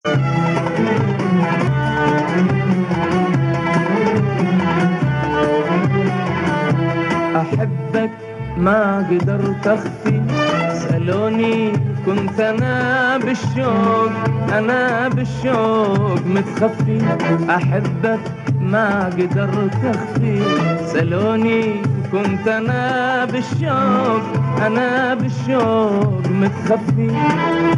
أحبك ما قدرت أخفي، سألوني كنت أنا بالشوق متخفي. أحبك ما قدرت أخفي، سألوني كنت أنا بالشوق متخفي.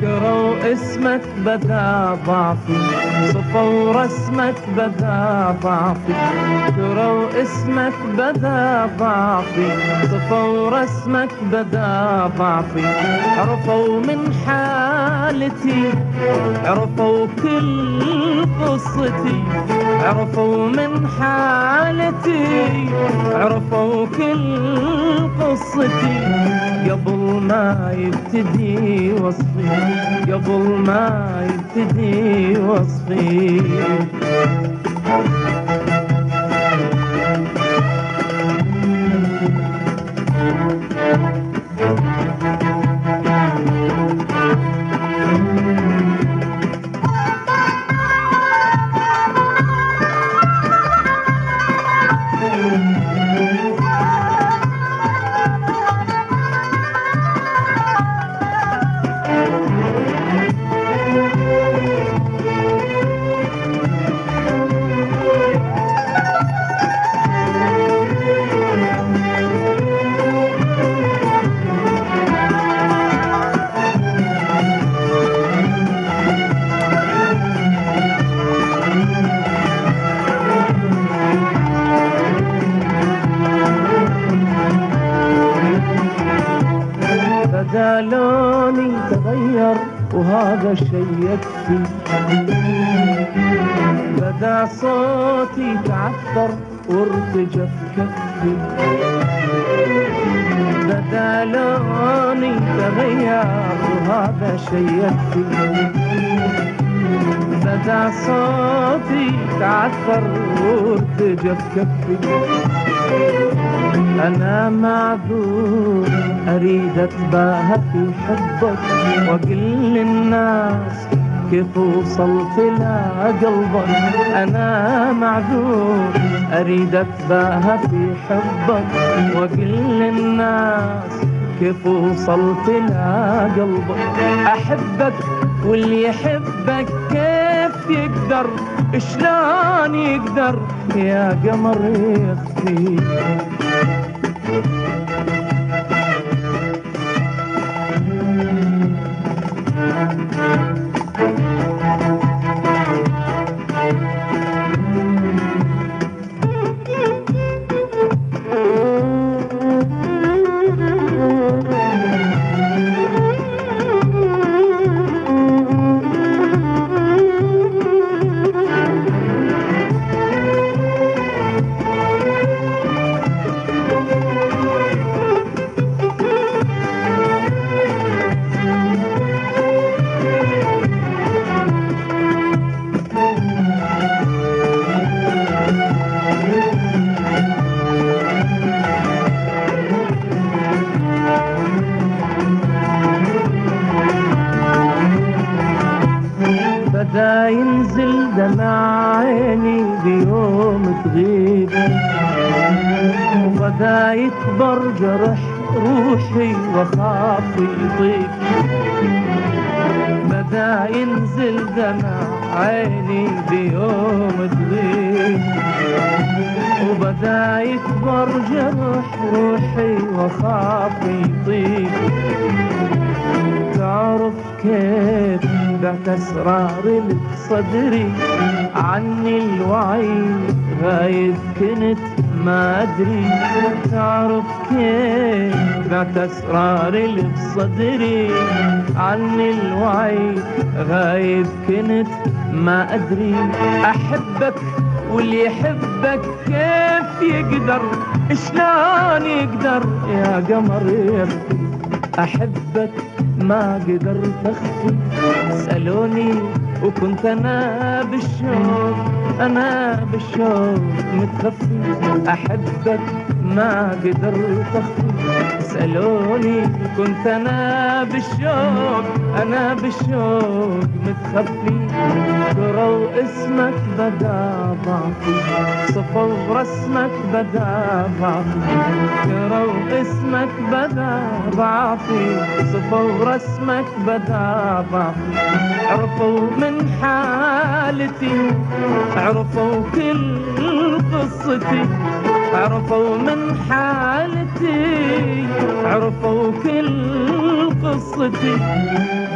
كروا اسمك بدا ضعفي، صفوا رسمك بدا ضعفي. كروا اسمك بدا ضعفي، صفوا رسمك بدا ضعفي. عرفوا من حالتي، عرفوا كل قصتي. عرفوا من حالتي، عرفوا كل قصتي. قبل ما يبتدي وصفي، قبل ما يبتدي وصفي. بدا لوني تغير وهذا الشي يكفي. بدا صوتي تعثر وارتجف كفي. بدا لوني تغير وهذا شي يكفي. بدا صوتي تعثر وارتجف كفي. أنا معذور أريد أتباهى في حبك، وأقول للناس كيف وصلت لقلبك. أنا معذور أريد أتباهى في حبك، وأقول للناس كيف وصلت لقلبك. أحبك واللي يحبك كيف يقدر، شلون يقدر يا قمر يخفي. بدا ينزل دمع عيني بيوم تغيب، وبدا يكبر جرح روحي وخاف يطيب. بدا ينزل دمع عيني بيوم تغيب، وبدا يكبر جرح روحي وخاف يطيب. تعرف كيف بعت اسراري اللي بصدري، عني الوعي غايب كنت ما ادري. تعرف كيف بعت اسراري اللي بصدري، عني الوعي غايب كنت ما ادري. احبك واللي يحبك كيف يقدر، شلون يقدر يا قمر يخفي. احبك ما قدرت اخفي، سألوني وكنت انا بالشوق متخفي. احبك ما قدرت اخفي. سألوني كنت انا بالشوق متخفي. قروا اسمك بدا ضعفي، صفوا رسمك بدا ضعفي. قروا اسمك بدا ضعفي، صفوا رسمك بدا ضعفي. عرفوا من حالتي، عرفوا كل قصتي، عرفوا من حالتي، عرفوا كل قصتي.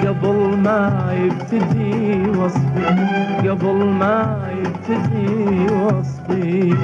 قبل ما يبتدي وصفي، قبل ما يبتدي وصفي.